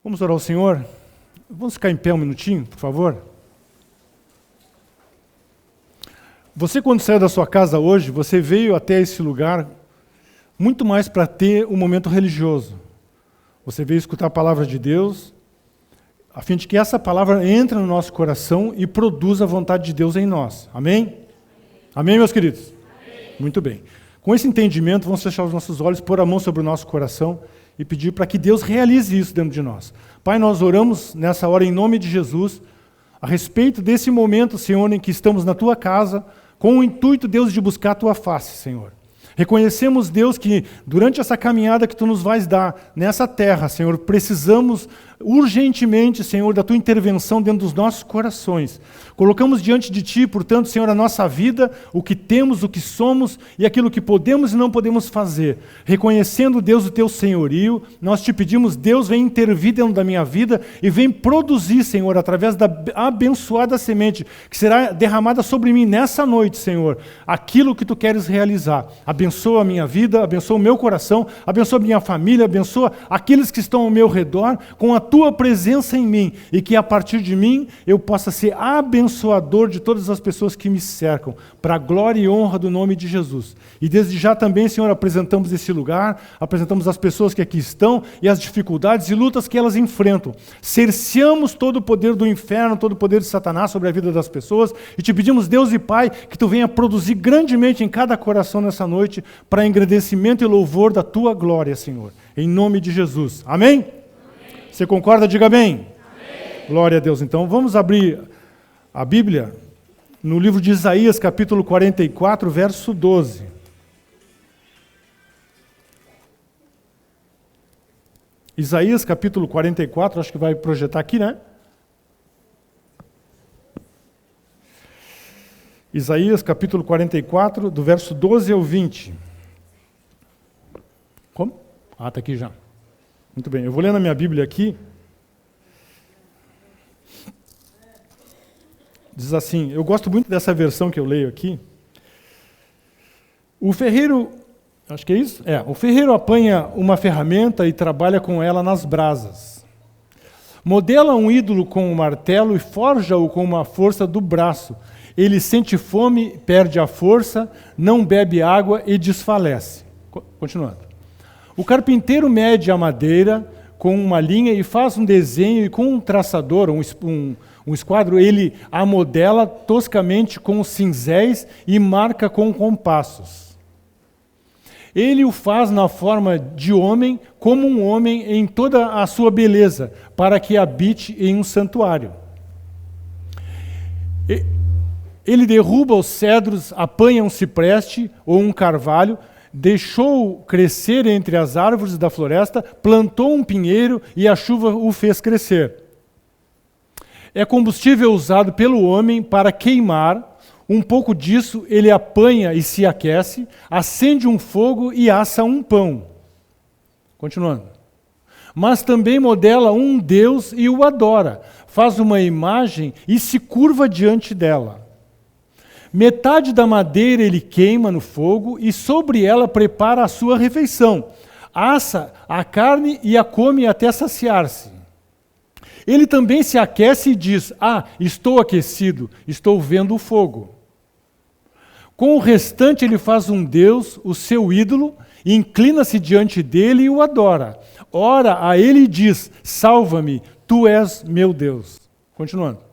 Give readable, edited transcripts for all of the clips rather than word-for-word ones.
Vamos orar ao Senhor? Vamos ficar em pé um minutinho, por favor? Você, quando saiu da sua casa hoje, você veio até esse lugar muito mais para ter um momento religioso. Você veio escutar a palavra de Deus, a fim de que essa palavra entre no nosso coração e produza a vontade de Deus em nós. Amém? Amém, meus queridos? Amém. Muito bem. Com esse entendimento, vamos fechar os nossos olhos, pôr a mão sobre o nosso coração e pedir para que Deus realize isso dentro de nós. Pai, nós oramos nessa hora em nome de Jesus, a respeito desse momento, Senhor, em que estamos na Tua casa, com o intuito, Deus, de buscar a Tua face, Senhor. Reconhecemos, Deus, que durante essa caminhada que Tu nos vais dar nessa terra, Senhor, precisamos urgentemente, Senhor, da Tua intervenção dentro dos nossos corações. Colocamos diante de Ti, portanto, Senhor, a nossa vida, o que temos, o que somos e aquilo que podemos e não podemos fazer. Reconhecendo, Deus, o Teu senhorio, nós Te pedimos, Deus, vem intervir dentro da minha vida e vem produzir, Senhor, através da abençoada semente que será derramada sobre mim nessa noite, Senhor, aquilo que Tu queres realizar. Abençoa a minha vida, abençoa o meu coração, abençoa a minha família, abençoa aqueles que estão ao meu redor com a Tua presença em mim e que a partir de mim eu possa ser abençoador de todas as pessoas que me cercam, para a glória e honra do nome de Jesus. E desde já também, Senhor, apresentamos esse lugar, apresentamos as pessoas que aqui estão e as dificuldades e lutas que elas enfrentam. Cerceamos todo o poder do inferno, todo o poder de Satanás sobre a vida das pessoas e Te pedimos, Deus e Pai, que Tu venha produzir grandemente em cada coração nessa noite para engrandecimento e louvor da Tua glória, Senhor. Em nome de Jesus. Amém? Você concorda? Diga amém. Amém. Glória a Deus. Então, vamos abrir a Bíblia no livro de Isaías, capítulo 44, verso 12. Isaías, capítulo 44, acho que vai projetar aqui, né? Isaías, capítulo 44, do verso 12 ao 20. Como? Ah, está aqui já. Muito bem, eu vou ler na minha Bíblia aqui. Diz assim, eu gosto muito dessa versão que eu leio aqui. O ferreiro, acho que é isso? O ferreiro apanha uma ferramenta e trabalha com ela nas brasas. Modela um ídolo com um martelo e forja-o com uma força do braço. Ele sente fome, perde a força, não bebe água e desfalece. Continuando. O carpinteiro mede a madeira com uma linha e faz um desenho e com um traçador, um esquadro, ele a modela toscamente com cinzéis e marca com compassos. Ele o faz na forma de homem, como um homem em toda a sua beleza, para que habite em um santuário. Ele derruba os cedros, apanha um cipreste ou um carvalho, deixou crescer entre as árvores da floresta, plantou um pinheiro e a chuva o fez crescer. É combustível usado pelo homem para queimar, um pouco disso ele apanha e se aquece, acende um fogo e assa um pão. Continuando. Mas também modela um Deus e o adora, faz uma imagem e se curva diante dela. Metade da madeira ele queima no fogo e sobre ela prepara a sua refeição. Assa a carne e a come até saciar-se. Ele também se aquece e diz, estou aquecido, estou vendo o fogo. Com o restante ele faz um Deus, o seu ídolo, e inclina-se diante dele e o adora. Ora a ele e diz, salva-me, tu és meu Deus. Continuando.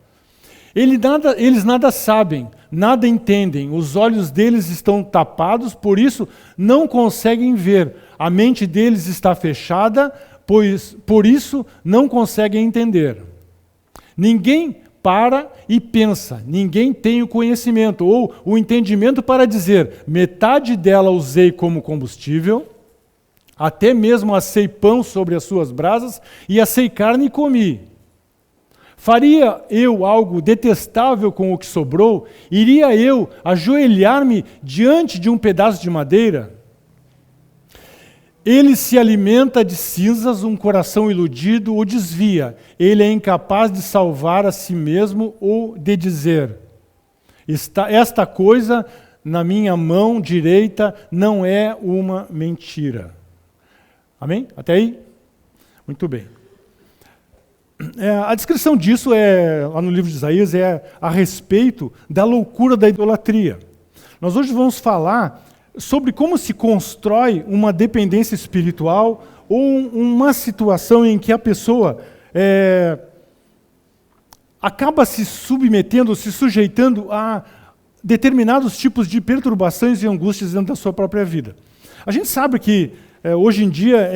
Eles nada sabem, nada entendem, os olhos deles estão tapados, por isso não conseguem ver. A mente deles está fechada, pois por isso não conseguem entender. Ninguém para e pensa, ninguém tem o conhecimento ou o entendimento para dizer, metade dela usei como combustível, até mesmo assei pão sobre as suas brasas e assei carne e comi. Faria eu algo detestável com o que sobrou? Iria eu ajoelhar-me diante de um pedaço de madeira? Ele se alimenta de cinzas, um coração iludido o desvia. Ele é incapaz de salvar a si mesmo ou de dizer, esta coisa na minha mão direita não é uma mentira. Amém? Até aí? Muito bem. A descrição disso, lá no livro de Isaías, é a respeito da loucura da idolatria. Nós hoje vamos falar sobre como se constrói uma dependência espiritual ou uma situação em que a pessoa acaba se submetendo, se sujeitando a determinados tipos de perturbações e angústias dentro da sua própria vida. A gente sabe que, hoje em dia,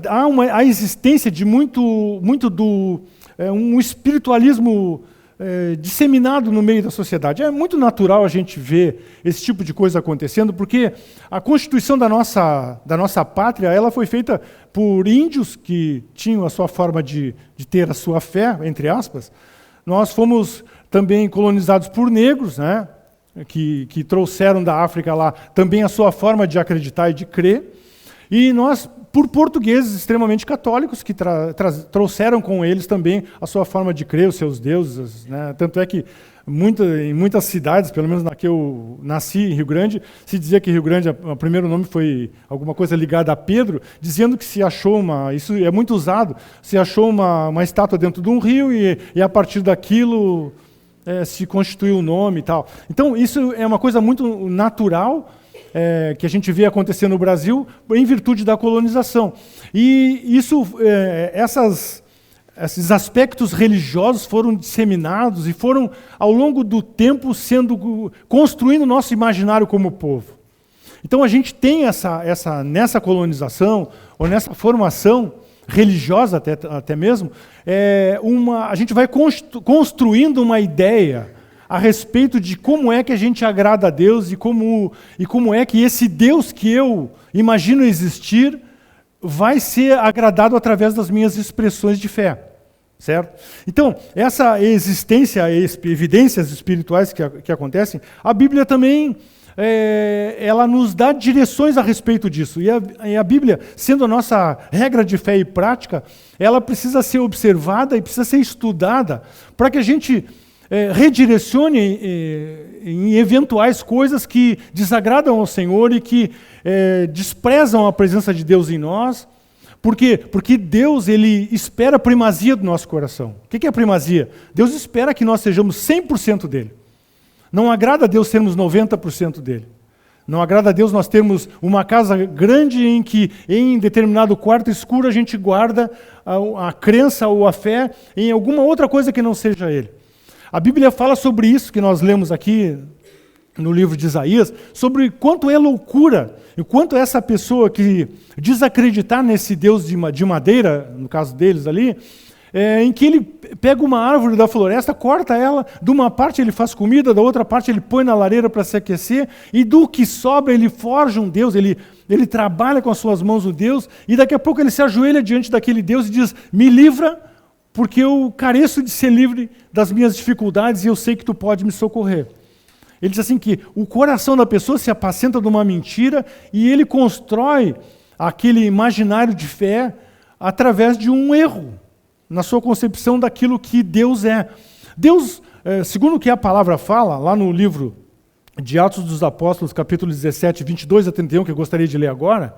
há a existência de muito do um espiritualismo disseminado no meio da sociedade. É muito natural a gente ver esse tipo de coisa acontecendo, porque a constituição da nossa pátria, ela foi feita por índios que tinham a sua forma de ter a sua fé, entre aspas. Nós fomos também colonizados por negros, né, que trouxeram da África lá também a sua forma de acreditar e de crer. E nós, por portugueses extremamente católicos, que trouxeram com eles também a sua forma de crer, os seus deuses. Né? Tanto é que em muitas cidades, pelo menos na que eu nasci, em Rio Grande, se dizia que Rio Grande, o primeiro nome foi alguma coisa ligada a Pedro, dizendo que se achou isso é muito usado, se achou uma estátua dentro de um rio e a partir daquilo se constituiu o nome e tal. Então, isso é uma coisa muito natural, que a gente vê acontecer no Brasil em virtude da colonização. E esses aspectos religiosos foram disseminados e foram, ao longo do tempo, construindo o nosso imaginário como povo. Então a gente tem nessa colonização, ou nessa formação religiosa até mesmo, a gente vai construindo uma ideia a respeito de como é que a gente agrada a Deus e como é que esse Deus que eu imagino existir vai ser agradado através das minhas expressões de fé, certo? Então, essa existência, evidências espirituais que acontecem, a Bíblia também ela nos dá direções a respeito disso. E a Bíblia, sendo a nossa regra de fé e prática, ela precisa ser observada e precisa ser estudada para que a gente redirecione em eventuais coisas que desagradam ao Senhor e que desprezam a presença de Deus em nós. Por quê? Porque Deus, Ele espera a primazia do nosso coração. O que é a primazia? Deus espera que nós sejamos 100% dEle. Não agrada a Deus sermos 90% dEle. Não agrada a Deus nós termos uma casa grande em que, em determinado quarto escuro, a gente guarda a crença ou a fé em alguma outra coisa que não seja Ele. A Bíblia fala sobre isso que nós lemos aqui no livro de Isaías, sobre quanto é loucura e quanto essa pessoa que desacreditar nesse Deus de madeira, no caso deles ali, em que ele pega uma árvore da floresta, corta ela, de uma parte ele faz comida, da outra parte ele põe na lareira para se aquecer, e do que sobra ele forja um Deus, ele trabalha com as suas mãos o Deus, e daqui a pouco ele se ajoelha diante daquele Deus e diz, me livra, porque eu careço de ser livre das minhas dificuldades e eu sei que tu pode me socorrer. Ele diz assim que o coração da pessoa se apacenta de uma mentira e ele constrói aquele imaginário de fé através de um erro na sua concepção daquilo que Deus é. Deus, segundo o que a palavra fala, lá no livro de Atos dos Apóstolos, capítulo 17, 22 a 31, que eu gostaria de ler agora.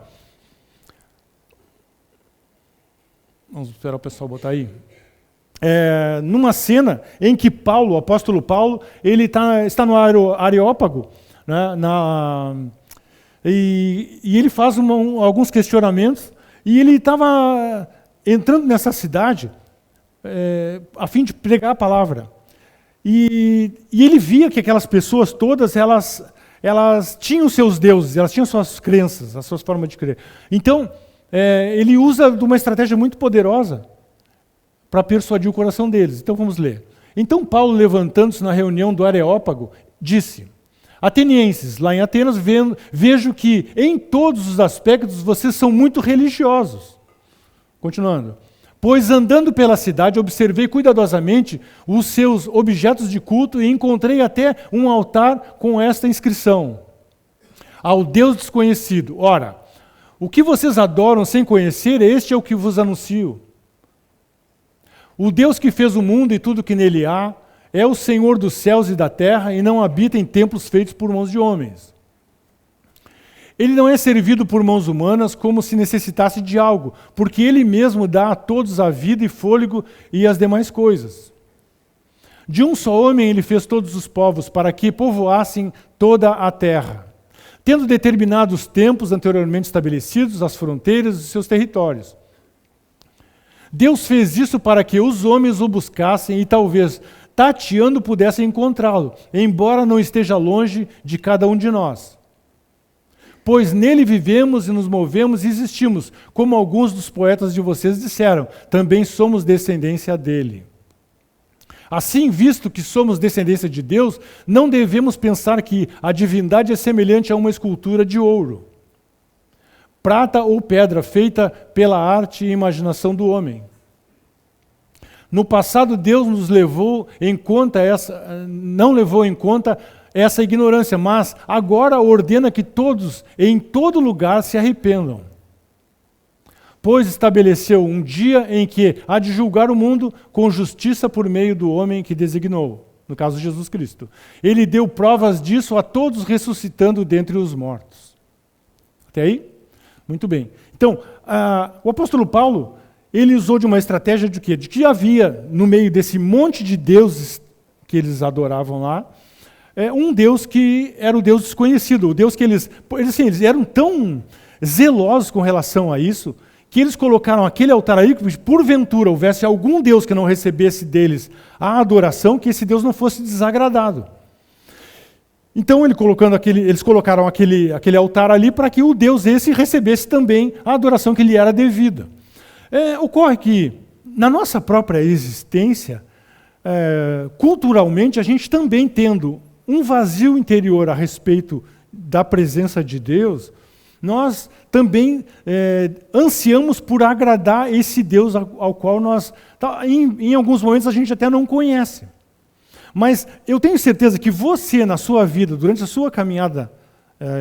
Vamos esperar o pessoal botar aí. Numa cena em que Paulo, o apóstolo Paulo, ele está no Areópago, né, e ele faz alguns questionamentos, e ele estava entrando nessa cidade a fim de pregar a palavra. E ele via que aquelas pessoas todas, elas tinham seus deuses, elas tinham suas crenças, as suas formas de crer. Então, ele usa de uma estratégia muito poderosa para persuadir o coração deles. Então vamos ler. Então Paulo, levantando-se na reunião do Areópago, disse, atenienses, lá em Atenas, vejo que em todos os aspectos vocês são muito religiosos. Continuando. Pois andando pela cidade, observei cuidadosamente os seus objetos de culto e encontrei até um altar com esta inscrição. Ao Deus desconhecido. Ora, o que vocês adoram sem conhecer, este é o que vos anuncio. O Deus que fez o mundo e tudo que nele há, é o Senhor dos céus e da terra e não habita em templos feitos por mãos de homens. Ele não é servido por mãos humanas como se necessitasse de algo, porque ele mesmo dá a todos a vida e fôlego e as demais coisas. De um só homem ele fez todos os povos, para que povoassem toda a terra, tendo determinado os tempos anteriormente estabelecidos, as fronteiras e seus territórios. Deus fez isso para que os homens o buscassem e talvez, tateando, pudessem encontrá-lo, embora não esteja longe de cada um de nós. Pois nele vivemos e nos movemos e existimos, como alguns dos poetas de vocês disseram, também somos descendência dele. Assim, visto que somos descendência de Deus, não devemos pensar que a divindade é semelhante a uma escultura de ouro, prata ou pedra feita pela arte e imaginação do homem. No passado, Deus não levou em conta essa ignorância, mas agora ordena que todos, em todo lugar, se arrependam. Pois estabeleceu um dia em que há de julgar o mundo com justiça por meio do homem que designou, no caso de Jesus Cristo. Ele deu provas disso a todos, ressuscitando dentre os mortos. Até aí? Muito bem. Então, o apóstolo Paulo, ele usou de uma estratégia de quê? De que havia, no meio desse monte de deuses que eles adoravam lá, um Deus que era o Deus desconhecido, o Deus que eles eram tão zelosos com relação a isso, que eles colocaram aquele altar aí, que porventura houvesse algum Deus que não recebesse deles a adoração, que esse Deus não fosse desagradado. Então eles colocaram aquele altar ali para que o Deus esse recebesse também a adoração que lhe era devida. Ocorre que, na nossa própria existência, culturalmente, a gente também tendo um vazio interior a respeito da presença de Deus, nós também ansiamos por agradar esse Deus ao qual nós, em alguns momentos, a gente até não conhece. Mas eu tenho certeza que você, na sua vida, durante a sua caminhada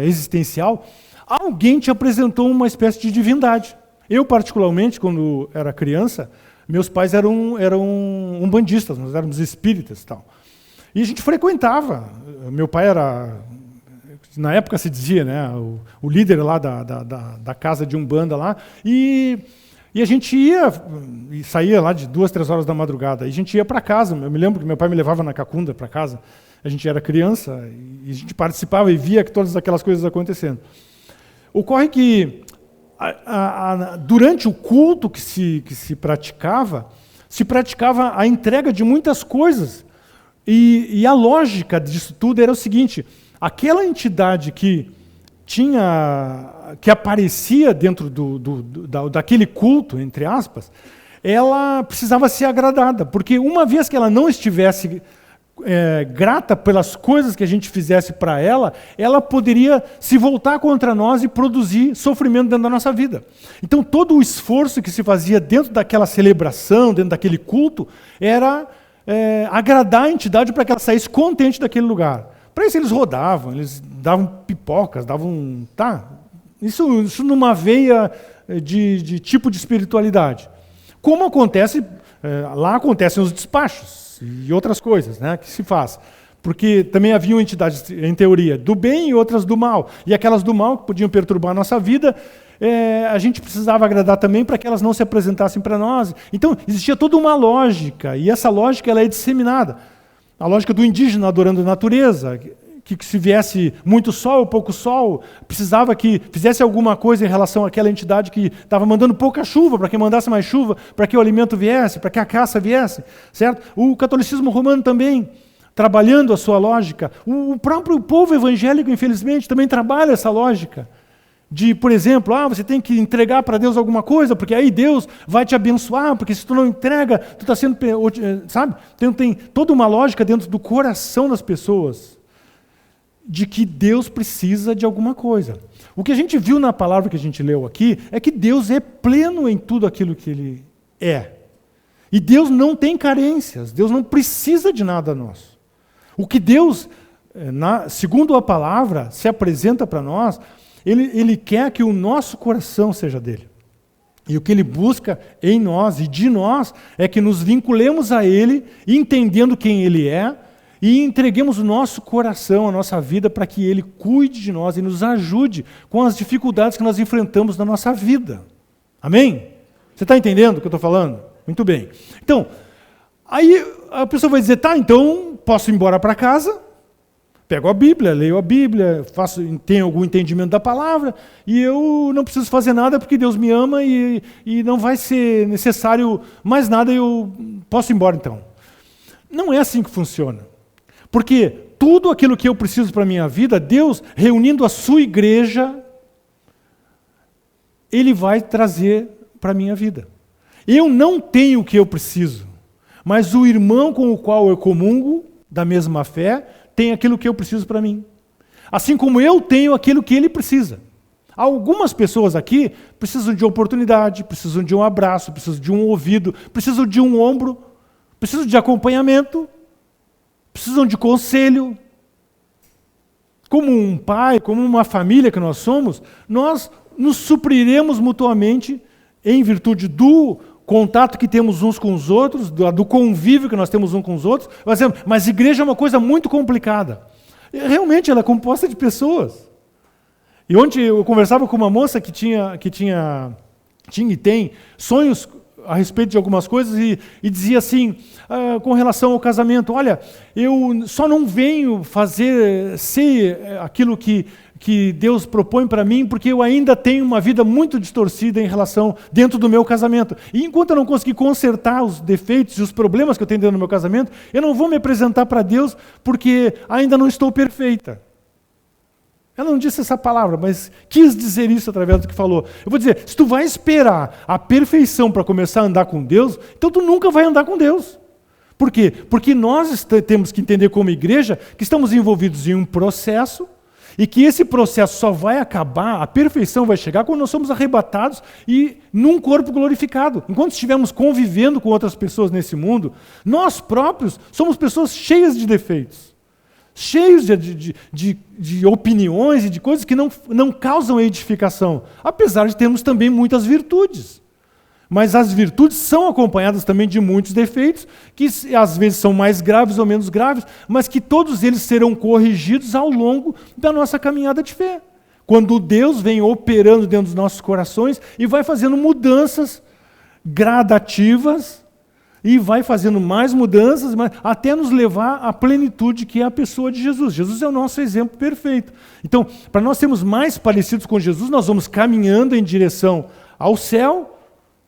existencial, alguém te apresentou uma espécie de divindade. Eu, particularmente, quando era criança, meus pais eram umbandistas, nós éramos espíritas e tal. E a gente frequentava. Meu pai era, na época se dizia, né, o líder lá da casa de Umbanda lá, e a gente ia, e saía lá de 2, 3 horas da madrugada, e a gente ia para casa. Eu me lembro que meu pai me levava na cacunda para casa, a gente era criança, e a gente participava e via todas aquelas coisas acontecendo. Ocorre que, durante o culto que se praticava a entrega de muitas coisas, e a lógica disso tudo era o seguinte: aquela entidade que aparecia dentro daquele culto, entre aspas, ela precisava ser agradada, porque uma vez que ela não estivesse grata pelas coisas que a gente fizesse para ela, ela poderia se voltar contra nós e produzir sofrimento dentro da nossa vida. Então todo o esforço que se fazia dentro daquela celebração, dentro daquele culto, era agradar a entidade para que ela saísse contente daquele lugar. Para isso eles rodavam, eles davam pipocas, isso numa veia de tipo de espiritualidade. Como acontece, lá acontecem os despachos e outras coisas, né, que se faz. Porque também haviam entidades, em teoria, do bem e outras do mal. E aquelas do mal, que podiam perturbar a nossa vida, a gente precisava agradar também para que elas não se apresentassem para nós. Então, existia toda uma lógica, e essa lógica ela é disseminada. A lógica do indígena adorando a natureza, que se viesse muito sol ou pouco sol, precisava que fizesse alguma coisa em relação àquela entidade que estava mandando pouca chuva, para que mandasse mais chuva, para que o alimento viesse, para que a caça viesse, certo? O catolicismo romano também, trabalhando a sua lógica. O próprio povo evangélico, infelizmente, também trabalha essa lógica. De, por exemplo, você tem que entregar para Deus alguma coisa, porque aí Deus vai te abençoar, porque se tu não entrega, tu está sendo, sabe? Tem toda uma lógica dentro do coração das pessoas, de que Deus precisa de alguma coisa. O que a gente viu na palavra que a gente leu aqui, é que Deus é pleno em tudo aquilo que Ele é. E Deus não tem carências, Deus não precisa de nada nosso. O que Deus, segundo a palavra, se apresenta para nós, Ele quer que o nosso coração seja dele. E o que Ele busca em nós e de nós é que nos vinculemos a Ele, entendendo quem Ele é, e entreguemos o nosso coração, a nossa vida, para que Ele cuide de nós e nos ajude com as dificuldades que nós enfrentamos na nossa vida. Amém? Você está entendendo o que eu estou falando? Muito bem. Então, aí a pessoa vai dizer, tá, então posso ir embora para casa, pego a Bíblia, leio a Bíblia, tenho algum entendimento da palavra, e eu não preciso fazer nada porque Deus me ama e não vai ser necessário mais nada, eu posso ir embora então. Não é assim que funciona. Porque tudo aquilo que eu preciso para a minha vida, Deus, reunindo a sua igreja, Ele vai trazer para a minha vida. Eu não tenho o que eu preciso, mas o irmão com o qual eu comungo, da mesma fé, tem aquilo que eu preciso para mim. Assim como eu tenho aquilo que ele precisa. Algumas pessoas aqui precisam de oportunidade, precisam de um abraço, precisam de um ouvido, precisam de um ombro, precisam de acompanhamento, precisam de conselho. Como um pai, como uma família que nós somos, nós nos supriremos mutuamente em virtude do contato que temos uns com os outros, do convívio que nós temos uns com os outros. Mas igreja é uma coisa muito complicada. Realmente, ela é composta de pessoas. E ontem eu conversava com uma moça que tinha e tem sonhos a respeito de algumas coisas e dizia assim, com relação ao casamento, olha, eu só não venho ser aquilo que Deus propõe para mim, porque eu ainda tenho uma vida muito distorcida em relação dentro do meu casamento. E enquanto eu não conseguir consertar os defeitos e os problemas que eu tenho dentro do meu casamento, eu não vou me apresentar para Deus porque ainda não estou perfeita. Ela não disse essa palavra, mas quis dizer isso através do que falou. Eu vou dizer, se tu vai esperar a perfeição para começar a andar com Deus, então tu nunca vai andar com Deus. Por quê? Porque nós temos que entender como igreja que estamos envolvidos em um processo e que esse processo só vai acabar, a perfeição vai chegar quando nós somos arrebatados e num corpo glorificado. Enquanto estivermos convivendo com outras pessoas nesse mundo, nós próprios somos pessoas cheias de defeitos. Cheios de opiniões e de coisas que não causam edificação, apesar de termos também muitas virtudes. Mas as virtudes são acompanhadas também de muitos defeitos, que às vezes são mais graves ou menos graves, mas que todos eles serão corrigidos ao longo da nossa caminhada de fé. Quando Deus vem operando dentro dos nossos corações e vai fazendo mudanças gradativas, e vai fazendo mais mudanças, até nos levar à plenitude que é a pessoa de Jesus. Jesus é o nosso exemplo perfeito. Então, para nós sermos mais parecidos com Jesus, nós vamos caminhando em direção ao céu,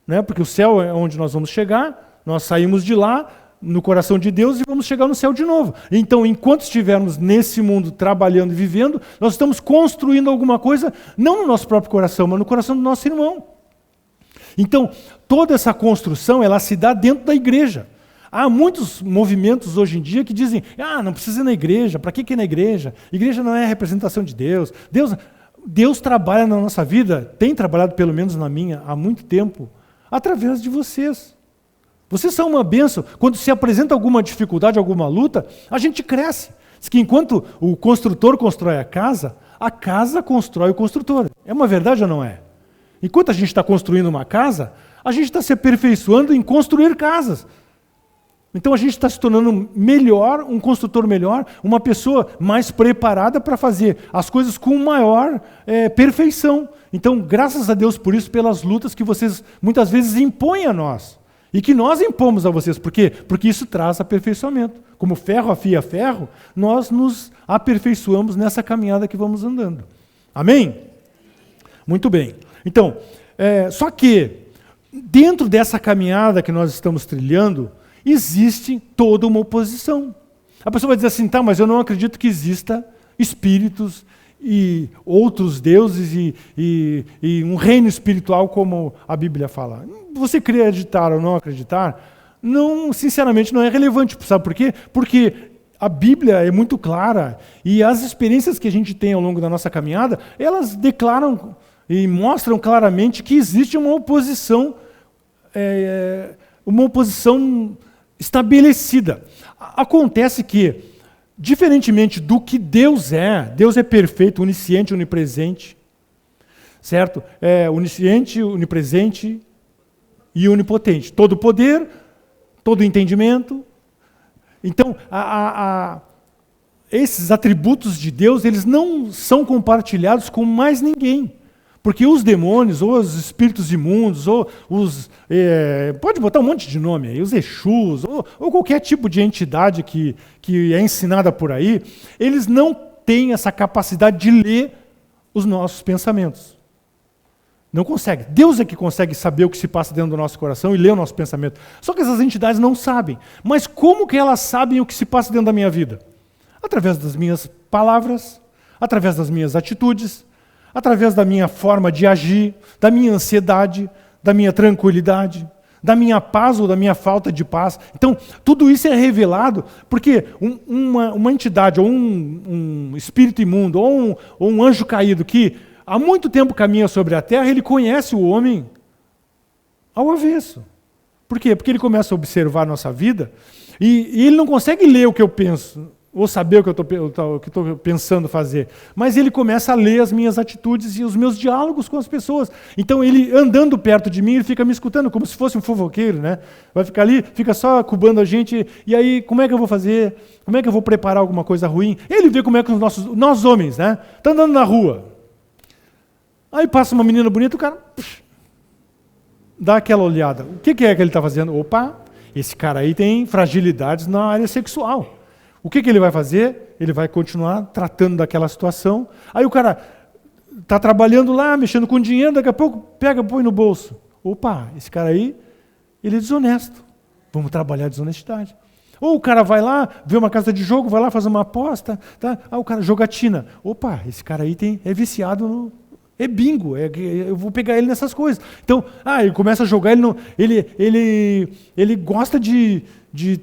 né? Porque o céu é onde nós vamos chegar, nós saímos de lá, no coração de Deus, e vamos chegar no céu de novo. Então, enquanto estivermos nesse mundo trabalhando e vivendo, nós estamos construindo alguma coisa, não no nosso próprio coração, mas no coração do nosso irmão. Então, toda essa construção, ela se dá dentro da igreja. Há muitos movimentos hoje em dia que dizem, não precisa ir na igreja, para que ir na igreja? Igreja não é a representação de Deus. Deus trabalha na nossa vida, tem trabalhado pelo menos na minha, há muito tempo, através de vocês. Vocês são uma bênção. Quando se apresenta alguma dificuldade, alguma luta, a gente cresce. Diz que enquanto o construtor constrói a casa constrói o construtor. É uma verdade ou não é? Enquanto a gente está construindo uma casa, a gente está se aperfeiçoando em construir casas. Então a gente está se tornando melhor, um construtor melhor, uma pessoa mais preparada para fazer as coisas com maior perfeição. Então, graças a Deus por isso, pelas lutas que vocês muitas vezes impõem a nós. E que nós impomos a vocês. Por quê? Porque isso traz aperfeiçoamento. Como ferro afia ferro, nós nos aperfeiçoamos nessa caminhada que vamos andando. Amém? Muito bem. Então, só que, dentro dessa caminhada que nós estamos trilhando, existe toda uma oposição. A pessoa vai dizer assim, mas eu não acredito que exista espíritos e outros deuses e um reino espiritual como a Bíblia fala. Você acreditar ou não acreditar, sinceramente não é relevante. Sabe por quê? Porque a Bíblia é muito clara e as experiências que a gente tem ao longo da nossa caminhada, elas declaram e mostram claramente que existe uma oposição estabelecida. Acontece que, diferentemente do que Deus é perfeito, onisciente, onipresente, certo? É onisciente, onipresente e onipotente. Todo poder, todo entendimento. Então, esses atributos de Deus, eles não são compartilhados com mais ninguém. Porque os demônios, ou os espíritos imundos, ou os... pode botar um monte de nome aí, os Exus, ou qualquer tipo de entidade que é ensinada por aí, eles não têm essa capacidade de ler os nossos pensamentos. Não consegue. Deus é que consegue saber o que se passa dentro do nosso coração e ler o nosso pensamento. Só que essas entidades não sabem. Mas como que elas sabem o que se passa dentro da minha vida? Através das minhas palavras, através das minhas atitudes, através da minha forma de agir, da minha ansiedade, da minha tranquilidade, da minha paz ou da minha falta de paz. Então, tudo isso é revelado porque uma entidade, ou um espírito imundo, ou um anjo caído que há muito tempo caminha sobre a terra, ele conhece o homem ao avesso. Por quê? Porque ele começa a observar a nossa vida e ele não consegue ler o que eu penso, ou saber o que eu estou pensando fazer. Mas ele começa a ler as minhas atitudes e os meus diálogos com as pessoas. Então ele, andando perto de mim, ele fica me escutando, como se fosse um fofoqueiro, né? Vai ficar ali, fica só cubando a gente, e aí, como é que eu vou fazer? Como é que eu vou preparar alguma coisa ruim? Ele vê como é que nós homens, né? Estão andando na rua. Aí passa uma menina bonita, o cara dá aquela olhada. O que é que ele está fazendo? Opa, esse cara aí tem fragilidades na área sexual. O que ele vai fazer? Ele vai continuar tratando daquela situação. Aí o cara está trabalhando lá, mexendo com dinheiro, daqui a pouco pega, põe no bolso. Opa, esse cara aí, ele é desonesto. Vamos trabalhar a desonestidade. Ou o cara vai lá, vê uma casa de jogo, vai lá fazer uma aposta. Tá? O cara, jogatina. Opa, esse cara aí é viciado no... É bingo, eu vou pegar ele nessas coisas. Então, ele começa a jogar, ele gosta de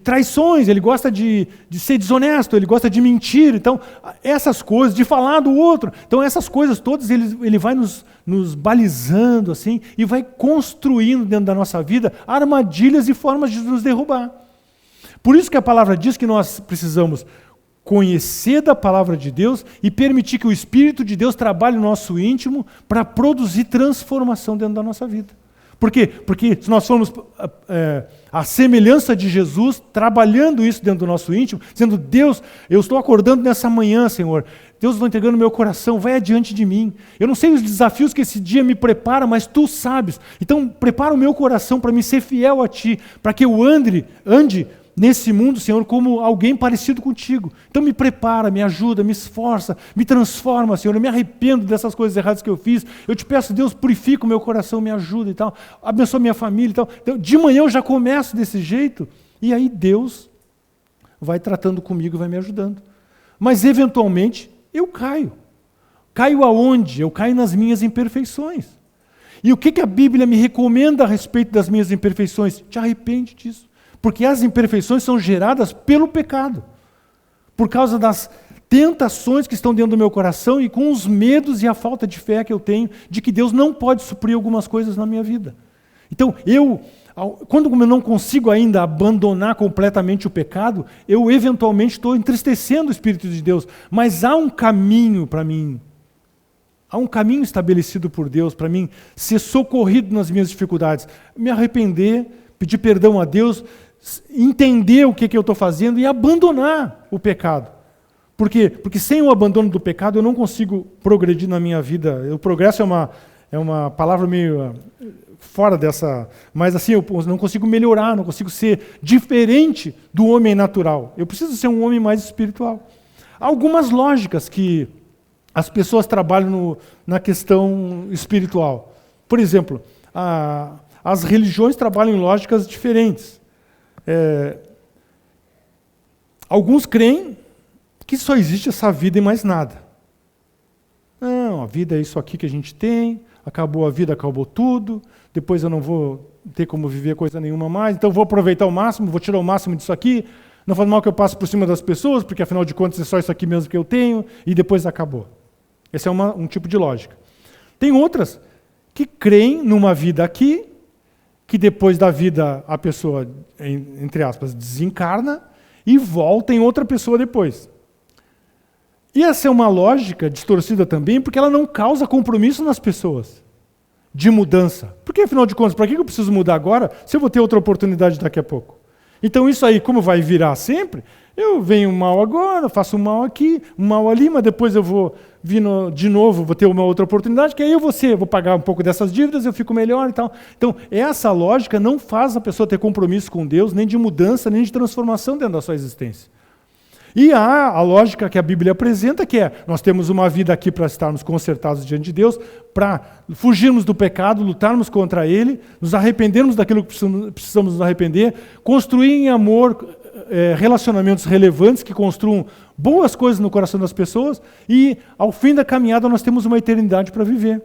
traições, ele gosta de ser desonesto, ele gosta de mentir. Então, essas coisas, de falar do outro. Então, essas coisas todas, ele vai nos balizando assim e vai construindo dentro da nossa vida armadilhas e formas de nos derrubar. Por isso que a palavra diz que nós precisamos conhecer da palavra de Deus e permitir que o Espírito de Deus trabalhe no nosso íntimo para produzir transformação dentro da nossa vida. Por quê? Porque se nós formos a semelhança de Jesus, trabalhando isso dentro do nosso íntimo, dizendo, Deus, eu estou acordando nessa manhã, Senhor, Deus vai entregando meu coração, vai adiante de mim. Eu não sei os desafios que esse dia me prepara, mas Tu sabes. Então, prepara o meu coração para me ser fiel a Ti, para que eu ande nesse mundo, Senhor, como alguém parecido contigo. Então me prepara, me ajuda, me esforça, me transforma, Senhor. Eu me arrependo dessas coisas erradas que eu fiz. Eu te peço, Deus, purifica o meu coração, me ajuda e tal. Abençoa minha família e tal. Então, de manhã eu já começo desse jeito. E aí Deus vai tratando comigo e vai me ajudando. Mas, eventualmente, eu caio. Caio aonde? Eu caio nas minhas imperfeições. E o que a Bíblia me recomenda a respeito das minhas imperfeições? Te arrepende disso. Porque as imperfeições são geradas pelo pecado, por causa das tentações que estão dentro do meu coração e com os medos e a falta de fé que eu tenho de que Deus não pode suprir algumas coisas na minha vida. Então, quando eu não consigo ainda abandonar completamente o pecado, eu eventualmente estou entristecendo o Espírito de Deus, mas há um caminho para mim, há um caminho estabelecido por Deus para mim ser socorrido nas minhas dificuldades, me arrepender, pedir perdão a Deus, entender o que eu estou fazendo e abandonar o pecado. Por quê? Porque sem o abandono do pecado eu não consigo progredir na minha vida. O progresso é uma palavra meio fora dessa... Mas assim, eu não consigo melhorar, não consigo ser diferente do homem natural. Eu preciso ser um homem mais espiritual. Há algumas lógicas que as pessoas trabalham na questão espiritual. Por exemplo, as religiões trabalham em lógicas diferentes. Alguns creem que só existe essa vida e mais nada. Não, a vida é isso aqui que a gente tem, acabou a vida, acabou tudo, depois eu não vou ter como viver coisa nenhuma mais, então eu vou aproveitar o máximo, vou tirar o máximo disso aqui, não faz mal que eu passe por cima das pessoas, porque afinal de contas é só isso aqui mesmo que eu tenho, e depois acabou. Esse é um tipo de lógica. Tem outras que creem numa vida aqui, que depois da vida a pessoa, entre aspas, desencarna e volta em outra pessoa depois. E essa é uma lógica distorcida também, porque ela não causa compromisso nas pessoas de mudança. Porque, afinal de contas, para que eu preciso mudar agora se eu vou ter outra oportunidade daqui a pouco? Então isso aí, como vai virar sempre, eu venho mal agora, faço um mal aqui, um mal ali, mas depois eu vou vir de novo, vou ter uma outra oportunidade, que aí eu vou pagar um pouco dessas dívidas, eu fico melhor e tal. Então, essa lógica não faz a pessoa ter compromisso com Deus, nem de mudança, nem de transformação dentro da sua existência. E há a lógica que a Bíblia apresenta, que é, nós temos uma vida aqui para estarmos consertados diante de Deus, para fugirmos do pecado, lutarmos contra ele, nos arrependermos daquilo que precisamos nos arrepender, construir em amor relacionamentos relevantes que construam boas coisas no coração das pessoas e, ao fim da caminhada, nós temos uma eternidade para viver.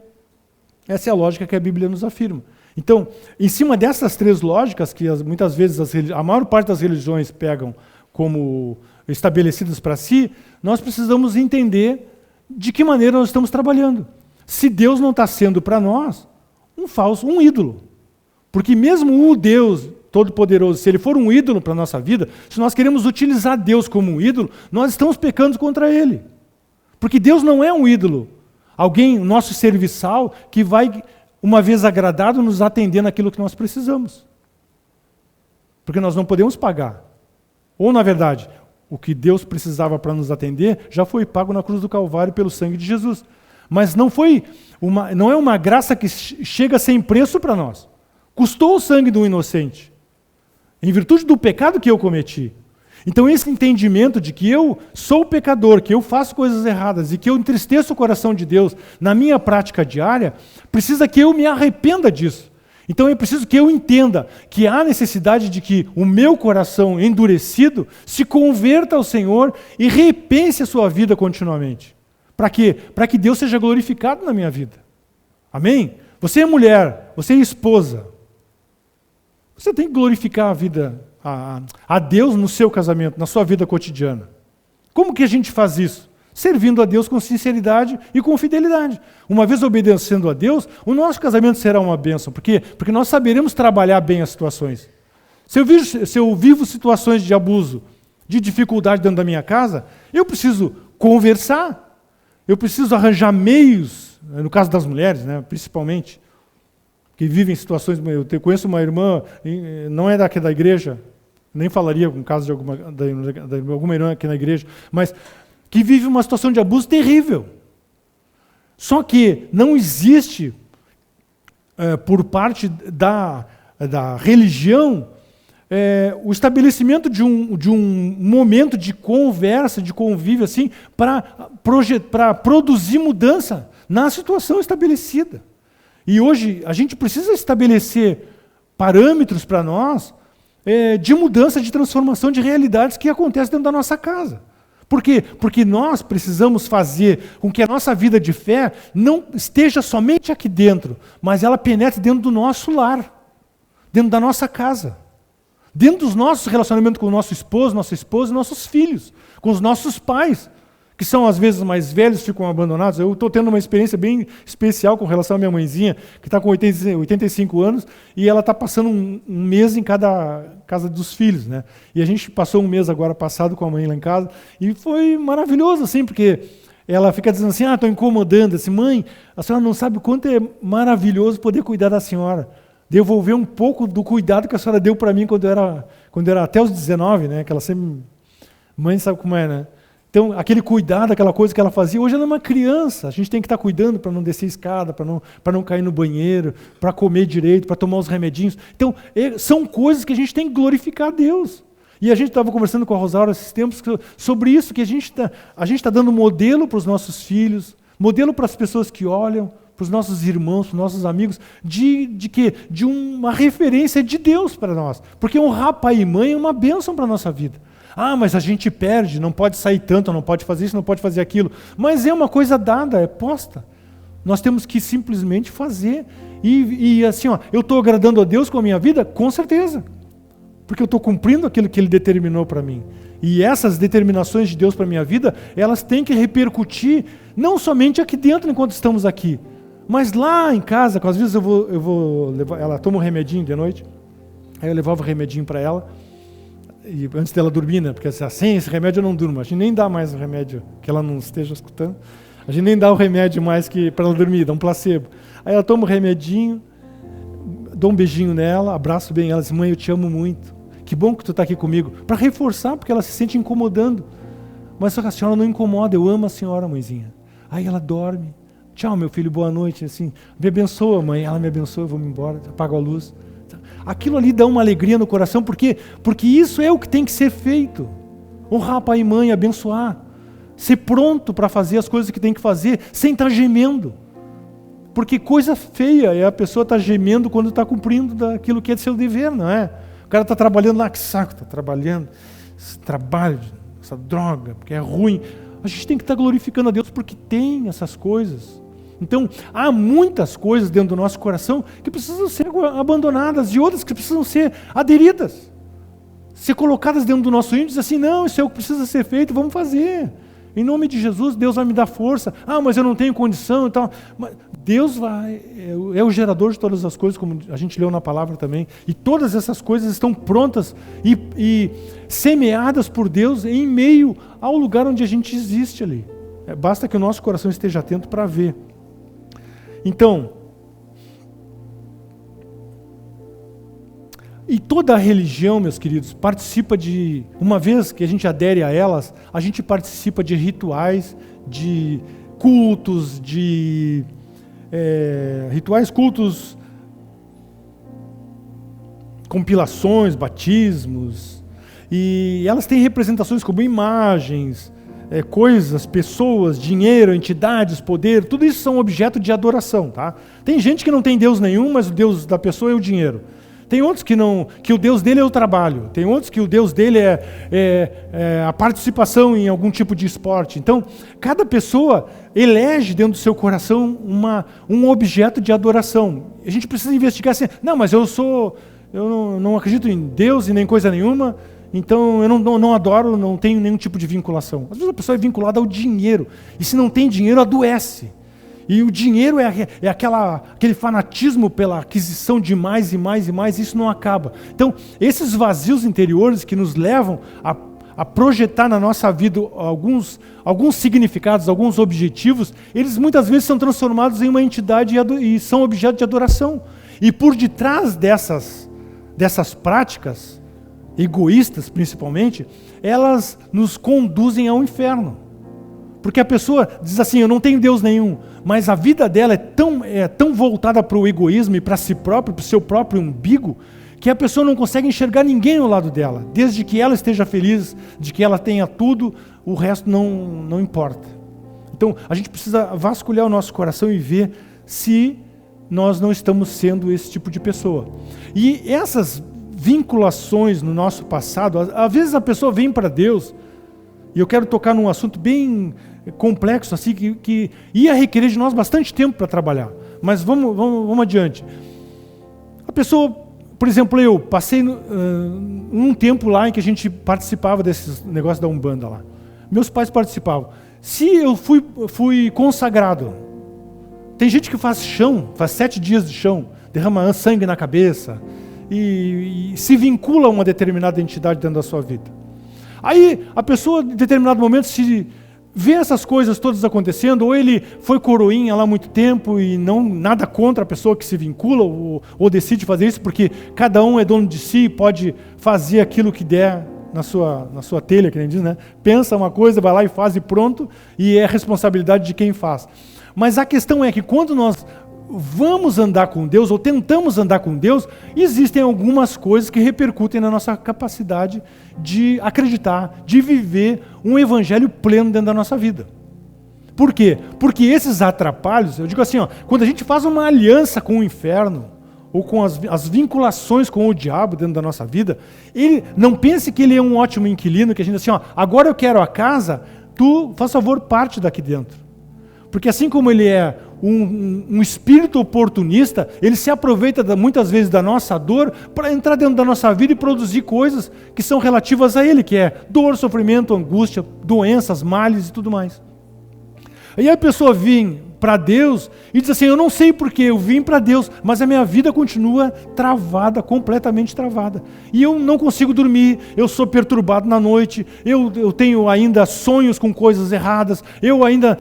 Essa é a lógica que a Bíblia nos afirma. Então, em cima dessas três lógicas, que muitas vezes a maior parte das religiões pegam como estabelecidas para si, nós precisamos entender de que maneira nós estamos trabalhando. Se Deus não está sendo para nós um ídolo. Porque mesmo o Deus Todo-Poderoso, se ele for um ídolo para a nossa vida, se nós queremos utilizar Deus como um ídolo, nós estamos pecando contra ele. Porque Deus não é um ídolo. Alguém, nosso serviçal, que vai, uma vez agradado, nos atender naquilo que nós precisamos. Porque nós não podemos pagar. Ou, na verdade, o que Deus precisava para nos atender já foi pago na cruz do Calvário pelo sangue de Jesus. Mas não é uma graça que chega sem preço para nós. Custou o sangue do inocente. Em virtude do pecado que eu cometi. Então esse entendimento de que eu sou pecador, que eu faço coisas erradas e que eu entristeço o coração de Deus na minha prática diária, precisa que eu me arrependa disso. Então é preciso que eu entenda que há necessidade de que o meu coração endurecido se converta ao Senhor e repense a sua vida continuamente. Para quê? Para que Deus seja glorificado na minha vida. Amém? Você é mulher, você é esposa. Você tem que glorificar a vida, a Deus no seu casamento, na sua vida cotidiana. Como que a gente faz isso? Servindo a Deus com sinceridade e com fidelidade. Uma vez obedecendo a Deus, o nosso casamento será uma bênção. Por quê? Porque nós saberemos trabalhar bem as situações. Se eu vivo situações de abuso, de dificuldade dentro da minha casa, eu preciso conversar, eu preciso arranjar meios, no caso das mulheres, né, principalmente, que vivem situações. Eu conheço uma irmã, não é daqui da igreja, nem falaria com o caso de alguma irmã aqui na igreja, mas que vive uma situação de abuso terrível. Só que não existe, por parte da religião, o estabelecimento de um momento de conversa, de convívio, assim, para produzir mudança na situação estabelecida. E hoje a gente precisa estabelecer parâmetros para nós de mudança, de transformação de realidades que acontecem dentro da nossa casa. Por quê? Porque nós precisamos fazer com que a nossa vida de fé não esteja somente aqui dentro, mas ela penetre dentro do nosso lar, dentro da nossa casa, dentro dos nossos relacionamentos com o nosso esposo, nossa esposa e nossos filhos, com os nossos pais, que são às vezes mais velhos, ficam abandonados. Eu estou tendo uma experiência bem especial com relação à minha mãezinha, que está com 85 anos, e ela está passando um mês em cada casa dos filhos, né? E a gente passou um mês agora passado com a mãe lá em casa, e foi maravilhoso, assim, porque ela fica dizendo assim, estou incomodando, assim, mãe, a senhora não sabe o quanto é maravilhoso poder cuidar da senhora, devolver um pouco do cuidado que a senhora deu para mim quando era até os 19, né? Que ela sempre... Mãe sabe como é, né? Então, aquele cuidado, aquela coisa que ela fazia, hoje ela é uma criança, a gente tem que estar cuidando para não descer a escada, para não cair no banheiro, para comer direito, para tomar os remedinhos. Então, são coisas que a gente tem que glorificar a Deus. E a gente estava conversando com a Rosário esses tempos sobre isso, que a gente está dando modelo para os nossos filhos, modelo para as pessoas que olham, para os nossos irmãos, para os nossos amigos, de quê? De uma referência de Deus para nós. Porque honrar pai e mãe é uma bênção para a nossa vida. Mas a gente perde, não pode sair tanto, não pode fazer isso, não pode fazer aquilo. Mas é uma coisa dada, é posta. Nós temos que simplesmente fazer. E assim, eu estou agradando a Deus com a minha vida? Com certeza. Porque eu estou cumprindo aquilo que Ele determinou para mim. E essas determinações de Deus para a minha vida, elas têm que repercutir, não somente aqui dentro, enquanto estamos aqui, mas lá em casa, às vezes eu vou levar, ela toma um remedinho de noite, aí eu levava o remedinho para ela, e antes dela dormir, né? Porque assim, esse remédio eu não durmo. A gente nem dá mais o remédio que ela não esteja escutando. A gente nem dá o remédio mais que para ela dormir, dá um placebo. Aí ela toma o remedinho, dou um beijinho nela, abraço bem ela, diz, mãe, eu te amo muito. que bom que tu está aqui comigo. Para reforçar, porque ela se sente incomodando. Mas só que a senhora não incomoda, eu amo a senhora, mãezinha. Aí ela dorme. Tchau, meu filho, boa noite. Assim, me abençoa, mãe. Ela me abençoa, eu vou me embora, apago a luz. Aquilo ali dá uma alegria no coração, porque isso é o que tem que ser feito. Honrar pai e mãe, abençoar. Ser pronto para fazer as coisas que tem que fazer, sem estar gemendo. Porque coisa feia é a pessoa estar gemendo quando está cumprindo daquilo que é seu dever, não é? O cara está trabalhando lá, que saco, está trabalhando, esse trabalho, essa droga, porque é ruim. A gente tem que estar glorificando a Deus porque tem essas coisas. Então, há muitas coisas dentro do nosso coração que precisam ser abandonadas e outras que precisam ser aderidas. Ser colocadas dentro do nosso íntimo e dizer assim, não, isso é o que precisa ser feito, vamos fazer. Em nome de Jesus, Deus vai me dar força. Ah, mas eu não tenho condição e tal. Mas Deus é o gerador de todas as coisas, como a gente leu na palavra também. E todas essas coisas estão prontas e semeadas por Deus em meio ao lugar onde a gente existe ali. Basta que o nosso coração esteja atento para ver. Então, e toda a religião, meus queridos, participa de, uma vez que a gente adere a elas, a gente participa de rituais, de cultos, cultos, compilações, batismos, e elas têm representações como imagens, coisas, pessoas, dinheiro, entidades, poder, tudo isso são objeto de adoração, tá? Tem gente que não tem Deus nenhum, mas o Deus da pessoa é o dinheiro. Tem outros que o Deus dele é o trabalho. Tem outros que o Deus dele é a participação em algum tipo de esporte. Então, cada pessoa elege dentro do seu coração um objeto de adoração. A gente precisa investigar assim, não, mas eu não acredito em Deus e nem coisa nenhuma, então eu não adoro, não tenho nenhum tipo de vinculação. Às vezes a pessoa é vinculada ao dinheiro, e se não tem dinheiro, adoece. E o dinheiro é aquele fanatismo pela aquisição de mais e mais e mais, e isso não acaba. Então, esses vazios interiores que nos levam a projetar na nossa vida alguns significados, alguns objetivos, eles muitas vezes são transformados em uma entidade e são objeto de adoração. E por detrás dessas práticas, egoístas principalmente, elas nos conduzem ao inferno. Porque a pessoa diz assim, eu não tenho Deus nenhum, mas a vida dela é tão voltada para o egoísmo e para si próprio, para o seu próprio umbigo, que a pessoa não consegue enxergar ninguém ao lado dela. Desde que ela esteja feliz, de que ela tenha tudo, o resto não importa. Então, a gente precisa vasculhar o nosso coração e ver se nós não estamos sendo esse tipo de pessoa. E essas vinculações no nosso passado, às vezes a pessoa vem para Deus, e eu quero tocar num assunto bem complexo, assim, que ia requerer de nós bastante tempo para trabalhar. Mas vamos adiante. A pessoa, por exemplo, eu passei um tempo lá em que a gente participava desses negócios da Umbanda lá. Meus pais participavam. Se eu fui consagrado, tem gente que faz 7 dias de chão, derrama sangue na cabeça e se vincula a uma determinada entidade dentro da sua vida. Aí a pessoa, em determinado momento, se vê essas coisas todas acontecendo, ou ele foi coroinha lá há muito tempo e nada contra a pessoa que se vincula ou decide fazer isso, porque cada um é dono de si e pode fazer aquilo que der na sua telha, que nem diz, né? Pensa uma coisa, vai lá e faz e pronto, e é responsabilidade de quem faz. Mas a questão é que quando nós vamos andar com Deus, ou tentamos andar com Deus, existem algumas coisas que repercutem na nossa capacidade de acreditar, de viver um evangelho pleno dentro da nossa vida. Por quê? Porque esses atrapalhos, eu digo assim, quando a gente faz uma aliança com o inferno, ou com as vinculações com o diabo dentro da nossa vida, ele não pense que ele é um ótimo inquilino, que a gente diz assim, agora eu quero a casa, tu, faz favor, parte daqui dentro. Porque assim como ele é um espírito oportunista, ele se aproveita muitas vezes da nossa dor para entrar dentro da nossa vida e produzir coisas que são relativas a ele, que é dor, sofrimento, angústia, doenças, males e tudo mais. Aí a pessoa vem para Deus e diz assim, eu não sei porquê, eu vim para Deus, mas a minha vida continua travada, completamente travada. E eu não consigo dormir, eu sou perturbado na noite, eu tenho ainda sonhos com coisas erradas, eu ainda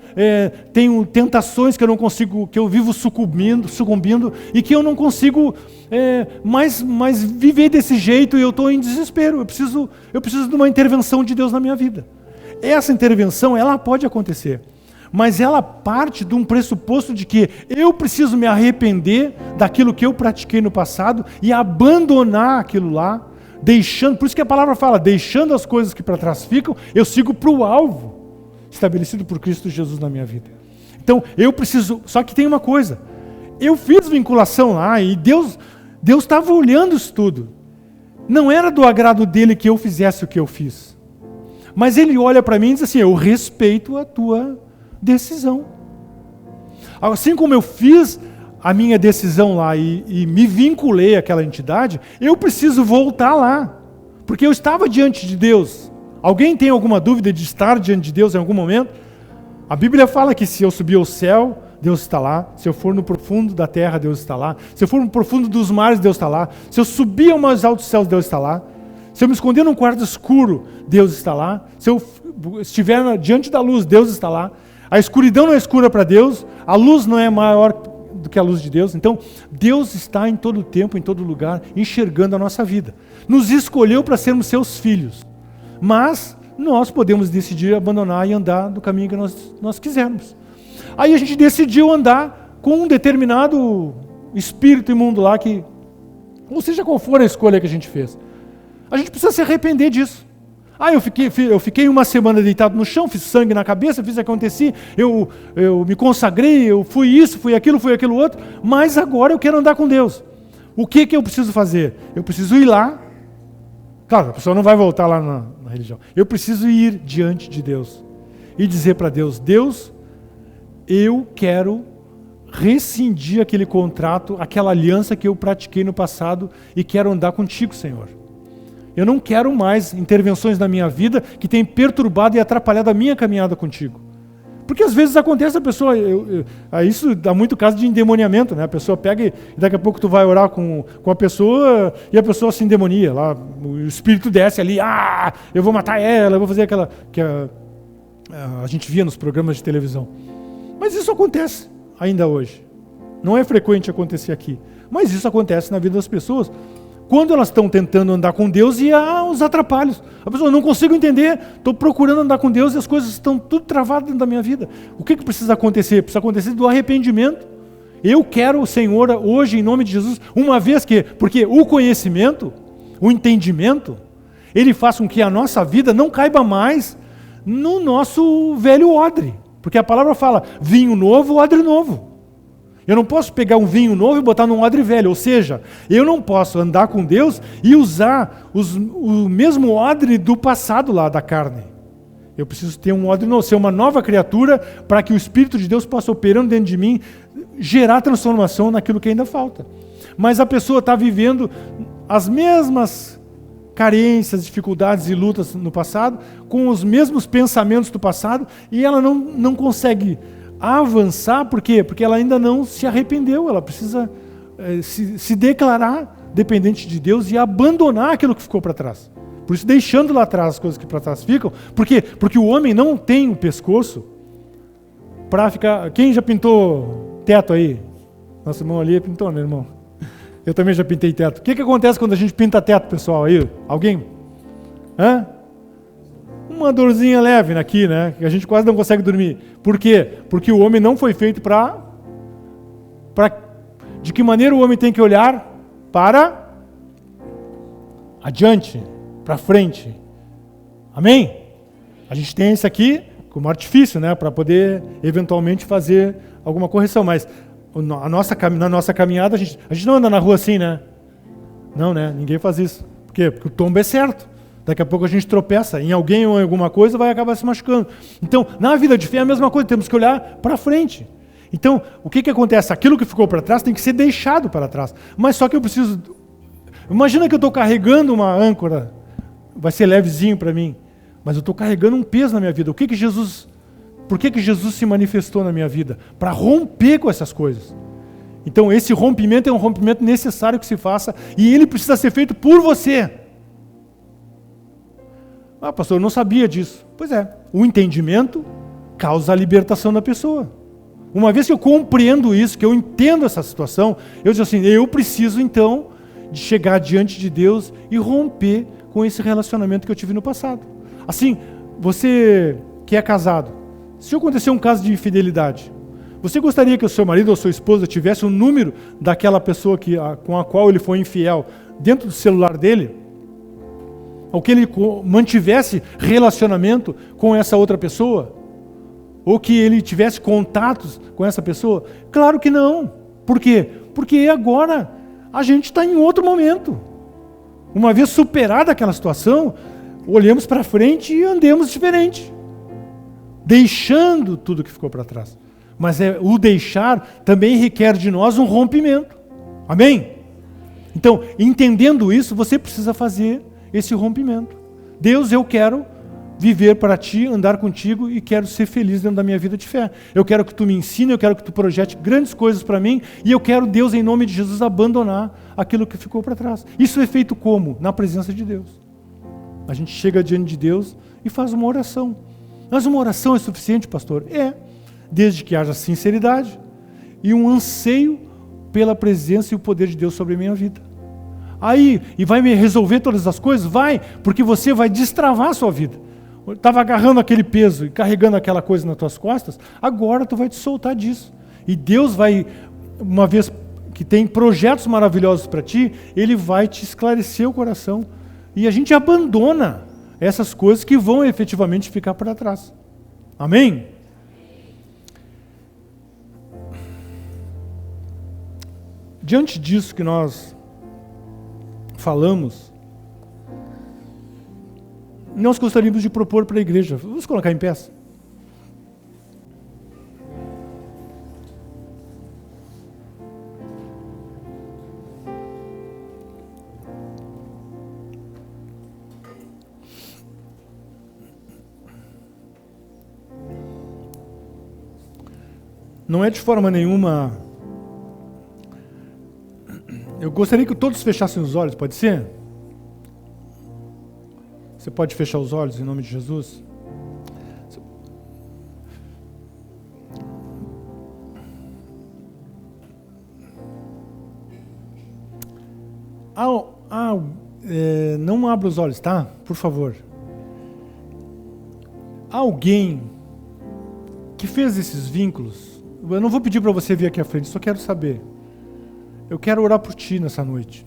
tenho tentações que eu não consigo, que eu vivo sucumbindo e que eu não consigo mais viver desse jeito e eu estou em desespero. Eu preciso de uma intervenção de Deus na minha vida. Essa intervenção, ela pode acontecer, mas ela parte de um pressuposto de que eu preciso me arrepender daquilo que eu pratiquei no passado e abandonar aquilo lá, deixando, por isso que a palavra fala, deixando as coisas que para trás ficam, eu sigo para o alvo estabelecido por Cristo Jesus na minha vida. Então, eu preciso, só que tem uma coisa, eu fiz vinculação lá e Deus estava olhando isso tudo. Não era do agrado dele que eu fizesse o que eu fiz. Mas ele olha para mim e diz assim, eu respeito a tua decisão. Assim como eu fiz a minha decisão lá e me vinculei àquela entidade, eu preciso voltar lá. Porque eu estava diante de Deus. Alguém tem alguma dúvida de estar diante de Deus em algum momento? A Bíblia fala que se eu subir ao céu, Deus está lá. Se eu for no profundo da terra, Deus está lá. Se eu for no profundo dos mares, Deus está lá. Se eu subir ao mais alto dos céus, Deus está lá. Se eu me esconder num quarto escuro, Deus está lá. Se eu estiver diante da luz, Deus está lá. A escuridão não é escura para Deus, a luz não é maior do que a luz de Deus. Então, Deus está em todo tempo, em todo lugar, enxergando a nossa vida. Nos escolheu para sermos seus filhos. Mas nós podemos decidir abandonar e andar do caminho que nós quisermos. Aí a gente decidiu andar com um determinado espírito imundo lá, ou seja, qual for a escolha que a gente fez. A gente precisa se arrepender disso. Eu fiquei uma semana deitado no chão, fiz sangue na cabeça, fiz o que acontecia, eu me consagrei, eu fui isso, fui aquilo outro, mas agora eu quero andar com Deus. O que eu preciso fazer? Eu preciso ir lá. Claro, a pessoa não vai voltar lá na religião. Eu preciso ir diante de Deus e dizer para Deus, Deus, eu quero rescindir aquele contrato, aquela aliança que eu pratiquei no passado e quero andar contigo, Senhor. Eu não quero mais intervenções na minha vida que tenham perturbado e atrapalhado a minha caminhada contigo. Porque às vezes acontece a pessoa, isso dá muito caso de endemoniamento, né? A pessoa pega e daqui a pouco tu vai orar com a pessoa e a pessoa se endemonia. Lá, o espírito desce ali, eu vou matar ela, eu vou fazer aquela que a gente via nos programas de televisão. Mas isso acontece ainda hoje. Não é frequente acontecer aqui. Mas isso acontece na vida das pessoas. Quando elas estão tentando andar com Deus e há os atrapalhos. A pessoa, não consigo entender, estou procurando andar com Deus e as coisas estão tudo travadas dentro da minha vida. O que precisa acontecer? Precisa acontecer do arrependimento. Eu quero, Senhor, hoje, em nome de Jesus, porque o conhecimento, o entendimento, ele faz com que a nossa vida não caiba mais no nosso velho odre. Porque a palavra fala, vinho novo, odre novo. Eu não posso pegar um vinho novo e botar num odre velho. Ou seja, eu não posso andar com Deus e usar o mesmo odre do passado lá, da carne. Eu preciso ter um odre novo, ser uma nova criatura para que o Espírito de Deus possa operando dentro de mim, gerar transformação naquilo que ainda falta. Mas a pessoa está vivendo as mesmas carências, dificuldades e lutas no passado, com os mesmos pensamentos do passado, e ela não consegue avançar. Por quê? Porque ela ainda não se arrependeu, ela precisa se declarar dependente de Deus e abandonar aquilo que ficou para trás. Por isso, deixando lá atrás as coisas que para trás ficam. Por quê? Porque o homem não tem um pescoço para ficar... Quem já pintou teto aí? Nosso irmão ali pintou, meu irmão. Eu também já pintei teto. O que acontece quando a gente pinta teto, pessoal? Aí, alguém? Uma dorzinha leve aqui, né? Que a gente quase não consegue dormir. Por quê? Porque o homem não foi feito para... De que maneira o homem tem que olhar? Para adiante, para frente. Amém? A gente tem isso aqui como artifício, né? Para poder eventualmente fazer alguma correção. Mas na nossa caminhada, a gente não anda na rua assim, né? Não, né? Ninguém faz isso. Por quê? Porque o tombo é certo. Daqui a pouco a gente tropeça em alguém ou em alguma coisa, vai acabar se machucando. Então, na vida de fé é a mesma coisa, temos que olhar para frente. Então, o que acontece? Aquilo que ficou para trás tem que ser deixado para trás. Mas só que eu preciso... Imagina que eu estou carregando uma âncora, vai ser levezinho para mim, mas eu estou carregando um peso na minha vida. O que Jesus Por que Jesus se manifestou na minha vida? Para romper com essas coisas. Então esse rompimento é um rompimento necessário que se faça e ele precisa ser feito por você. Ah, pastor, eu não sabia disso. Pois é, o entendimento causa a libertação da pessoa. Uma vez que eu compreendo isso, que eu entendo essa situação, eu digo assim, eu preciso então de chegar diante de Deus e romper com esse relacionamento que eu tive no passado. Assim, você que é casado, se acontecer um caso de infidelidade, você gostaria que o seu marido ou sua esposa tivesse o número daquela pessoa com a qual ele foi infiel dentro do celular dele? Ou que ele mantivesse relacionamento com essa outra pessoa? Ou que ele tivesse contatos com essa pessoa? Claro que não. Por quê? Porque agora a gente está em outro momento. Uma vez superada aquela situação, olhamos para frente e andemos diferente. Deixando tudo que ficou para trás. Mas o deixar também requer de nós um rompimento. Amém? Então, entendendo isso, você precisa fazer esse rompimento. Deus, eu quero viver para ti, andar contigo e quero ser feliz dentro da minha vida de fé. Eu quero que tu me ensine, eu quero que tu projete grandes coisas para mim e eu quero, Deus, em nome de Jesus, abandonar aquilo que ficou para trás. Isso é feito como? Na presença de Deus. A gente chega diante de Deus e faz uma oração. Mas uma oração é suficiente, pastor? É, desde que haja sinceridade e um anseio pela presença e o poder de Deus sobre a minha vida. Aí, e vai me resolver todas as coisas? Vai, porque você vai destravar a sua vida. Estava agarrando aquele peso e carregando aquela coisa nas tuas costas, agora tu vai te soltar disso. E Deus vai, uma vez que tem projetos maravilhosos para ti, Ele vai te esclarecer o coração. E a gente abandona essas coisas que vão efetivamente ficar para trás. Amém? Diante disso que nós falamos, nós gostaríamos de propor para a igreja. Vamos colocar em pé. Não é de forma nenhuma. Eu gostaria que todos fechassem os olhos, pode ser? Você pode fechar os olhos em nome de Jesus? Não abra os olhos, tá? Por favor. Há alguém que fez esses vínculos? Eu não vou pedir para você vir aqui à frente, só quero saber. Eu quero orar por ti nessa noite.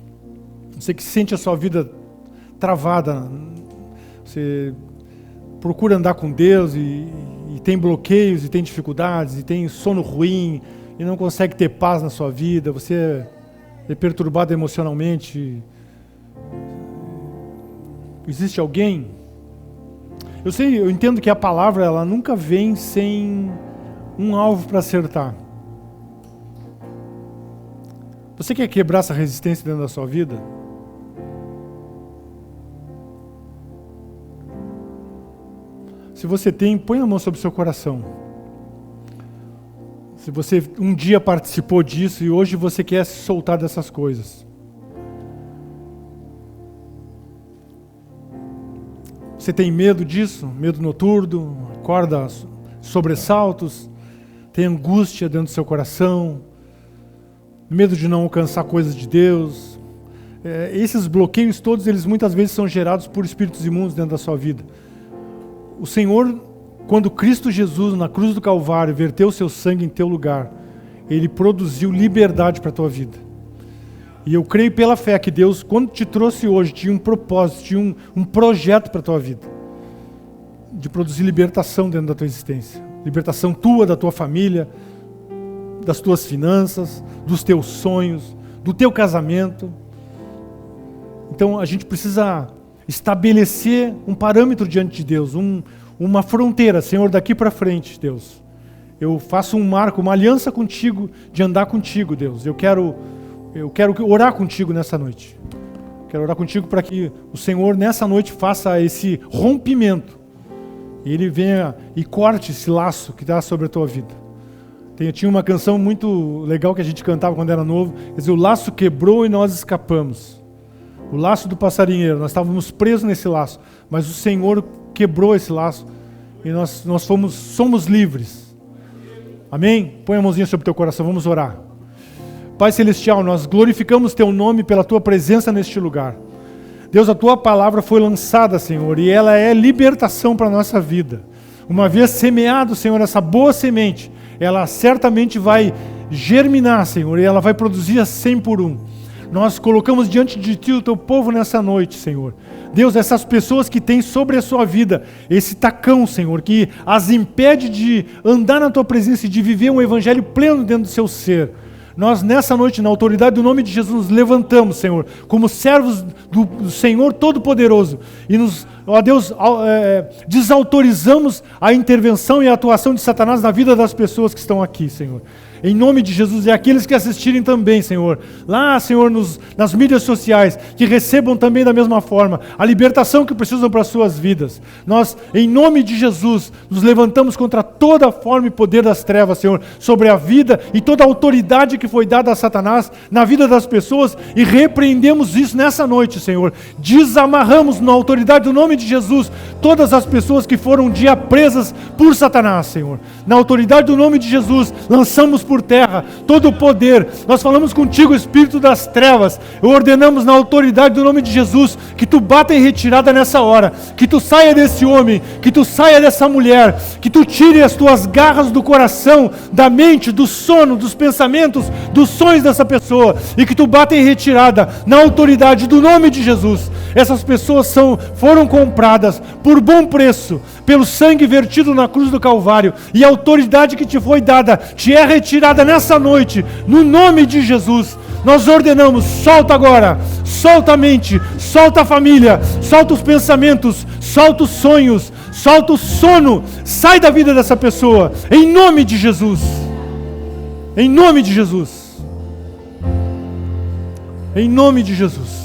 Você que sente a sua vida travada, você procura andar com Deus e tem bloqueios, e tem dificuldades, e tem sono ruim, e não consegue ter paz na sua vida, você é perturbado emocionalmente. Existe alguém? Eu entendo que a palavra ela nunca vem sem um alvo para acertar. Você quer quebrar essa resistência dentro da sua vida? Se você tem, põe a mão sobre o seu coração. Se você um dia participou disso e hoje você quer se soltar dessas coisas. Você tem medo disso? Medo noturno, acorda sobressaltos, tem angústia dentro do seu coração, medo de não alcançar coisas de Deus. Esses bloqueios todos, eles muitas vezes são gerados por espíritos imundos dentro da sua vida. O Senhor, quando Cristo Jesus, na cruz do Calvário, verteu o seu sangue em teu lugar, Ele produziu liberdade para a tua vida. E eu creio pela fé que Deus, quando te trouxe hoje, tinha um propósito, tinha um projeto para a tua vida. De produzir libertação dentro da tua existência. Libertação tua, da tua família, das tuas finanças, dos teus sonhos, do teu casamento. Então a gente precisa estabelecer um parâmetro diante de Deus, uma fronteira. Senhor, daqui para frente, Deus, eu faço um marco, uma aliança contigo, de andar contigo, Deus. Eu quero orar contigo nessa noite. Quero orar contigo para que o Senhor nessa noite faça esse rompimento e Ele venha e corte esse laço que está sobre a tua vida. Tinha uma canção muito legal que a gente cantava quando era novo, quer dizer, o laço quebrou e nós escapamos. O laço do passarinheiro, nós estávamos presos nesse laço, mas o Senhor quebrou esse laço e nós somos livres. Amém? Põe a mãozinha sobre o teu coração, vamos orar. Pai Celestial, nós glorificamos Teu nome pela Tua presença neste lugar. Deus, a Tua palavra foi lançada, Senhor, e ela é libertação para a nossa vida. Uma vez semeado, Senhor, essa boa semente, ela certamente vai germinar, Senhor, e ela vai produzir a 100 por 1. Nós colocamos diante de Ti o Teu povo nessa noite, Senhor. Deus, essas pessoas que têm sobre a sua vida esse tacão, Senhor, que as impede de andar na Tua presença e de viver um evangelho pleno dentro do seu ser. Nós nessa noite, na autoridade do nome de Jesus, nos levantamos, Senhor, como servos do Senhor Todo-Poderoso e nos, ó Deus, desautorizamos a intervenção e a atuação de Satanás na vida das pessoas que estão aqui, Senhor. Em nome de Jesus, e aqueles que assistirem também, Senhor, lá, Senhor, nas mídias sociais, que recebam também da mesma forma a libertação que precisam para as suas vidas. Nós, em nome de Jesus, nos levantamos contra toda forma e poder das trevas, Senhor, sobre a vida e toda a autoridade que foi dada a Satanás na vida das pessoas e repreendemos isso nessa noite, Senhor. Desamarramos na autoridade do nome de Jesus todas as pessoas que foram um dia presas por Satanás, Senhor. Na autoridade do nome de Jesus, lançamos por terra todo o poder. Nós falamos contigo, Espírito das trevas, ordenamos na autoridade do nome de Jesus que tu bata em retirada nessa hora, que tu saia desse homem, que tu saia dessa mulher, que tu tire as tuas garras do coração, da mente, do sono, dos pensamentos, dos sonhos dessa pessoa, e que tu bata em retirada na autoridade do nome de Jesus. Essas pessoas foram compradas por bom preço, pelo sangue vertido na cruz do Calvário, e a autoridade que te foi dada te é retirada nessa noite, no nome de Jesus. Nós ordenamos, solta agora, solta a mente, solta a família, solta os pensamentos, solta os sonhos, solta o sono, sai da vida dessa pessoa, em nome de Jesus. Em nome de Jesus. Em nome de Jesus.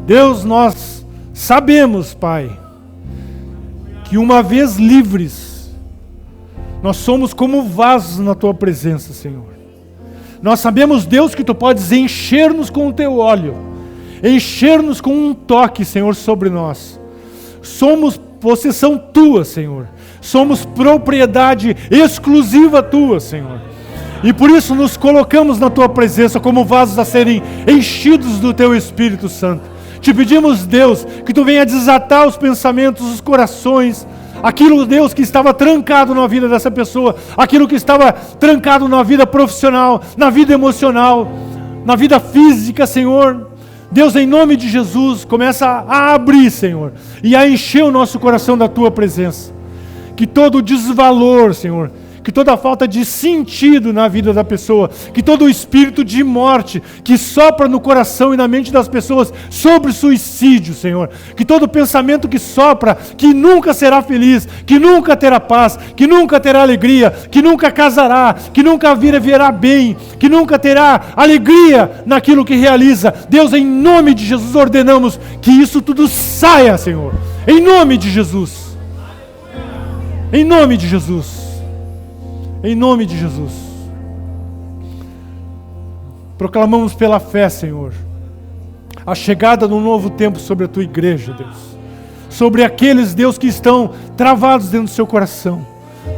Deus, nós sabemos, Pai, que uma vez livres, nós somos como vasos na Tua presença, Senhor. Nós sabemos, Deus, que Tu podes encher-nos com o Teu óleo, encher-nos com um toque, Senhor, sobre nós. Somos possessão Tua, Senhor. Somos propriedade exclusiva Tua, Senhor. E por isso nos colocamos na Tua presença como vasos a serem enchidos do Teu Espírito Santo. Te pedimos, Deus, que Tu venha desatar os pensamentos, os corações, aquilo, Deus, que estava trancado na vida dessa pessoa, aquilo que estava trancado na vida profissional, na vida emocional, na vida física, Senhor. Deus, em nome de Jesus, começa a abrir, Senhor, e a encher o nosso coração da Tua presença. Que todo o desvalor, Senhor, que toda a falta de sentido na vida da pessoa, que todo o espírito de morte que sopra no coração e na mente das pessoas sobre suicídio, Senhor, que todo pensamento que sopra, que nunca será feliz, que nunca terá paz, que nunca terá alegria, que nunca casará, que nunca viverá bem, que nunca terá alegria naquilo que realiza, Deus, em nome de Jesus ordenamos que isso tudo saia, Senhor, em nome de Jesus, em nome de Jesus. Em nome de Jesus. Proclamamos pela fé, Senhor, a chegada de um novo tempo sobre a Tua igreja, Deus. Sobre aqueles, Deus, que estão travados dentro do seu coração.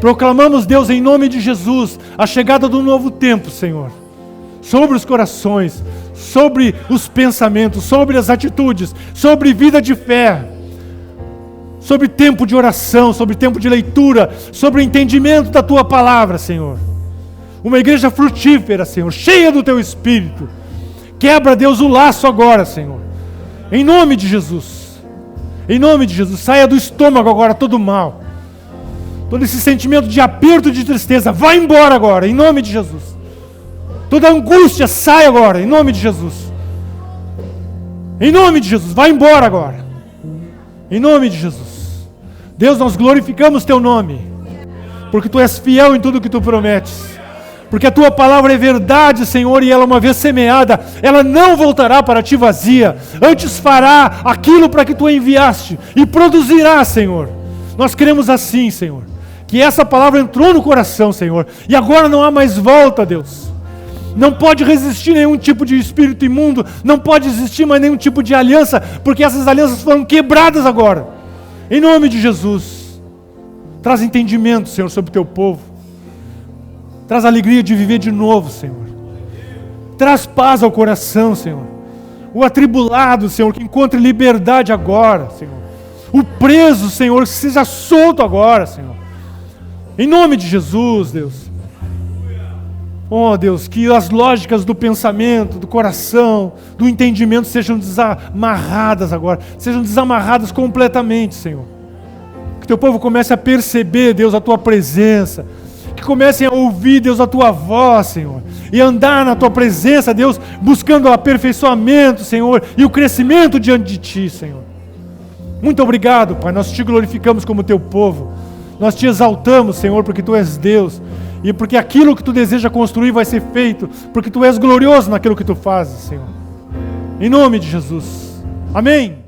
Proclamamos, Deus, em nome de Jesus, a chegada de um novo tempo, Senhor. Sobre os corações, sobre os pensamentos, sobre as atitudes, sobre vida de fé. Sobre tempo de oração, sobre tempo de leitura, sobre o entendimento da Tua palavra, Senhor. Uma igreja frutífera, Senhor, cheia do Teu Espírito. Quebra, Deus, o laço agora, Senhor. Em nome de Jesus. Em nome de Jesus. Saia do estômago agora todo mal. Todo esse sentimento de aperto e de tristeza, vai embora agora, em nome de Jesus. Toda angústia, sai agora, em nome de Jesus. Em nome de Jesus, vai embora agora. Em nome de Jesus. Deus, nós glorificamos Teu nome, porque Tu és fiel em tudo que Tu prometes, porque a Tua palavra é verdade, Senhor, e ela, uma vez semeada, ela não voltará para Ti vazia, antes fará aquilo para que Tu a enviaste, e produzirá, Senhor. Nós cremos assim, Senhor, que essa palavra entrou no coração, Senhor, e agora não há mais volta, Deus. Não pode resistir nenhum tipo de espírito imundo, não pode existir mais nenhum tipo de aliança, porque essas alianças foram quebradas agora. Em nome de Jesus, traz entendimento, Senhor, sobre o teu povo. Traz alegria de viver de novo, Senhor. Traz paz ao coração, Senhor. O atribulado, Senhor, que encontre liberdade agora, Senhor. O preso, Senhor, que seja solto agora, Senhor. Em nome de Jesus, Deus. Oh, Deus, que as lógicas do pensamento, do coração, do entendimento sejam desamarradas agora. Sejam desamarradas completamente, Senhor. Que teu povo comece a perceber, Deus, a tua presença. Que comecem a ouvir, Deus, a tua voz, Senhor. E andar na tua presença, Deus, buscando o aperfeiçoamento, Senhor, e o crescimento diante de ti, Senhor. Muito obrigado, Pai. Nós te glorificamos como teu povo. Nós te exaltamos, Senhor, porque tu és Deus. E porque aquilo que tu deseja construir vai ser feito. Porque tu és glorioso naquilo que tu fazes, Senhor. Em nome de Jesus. Amém.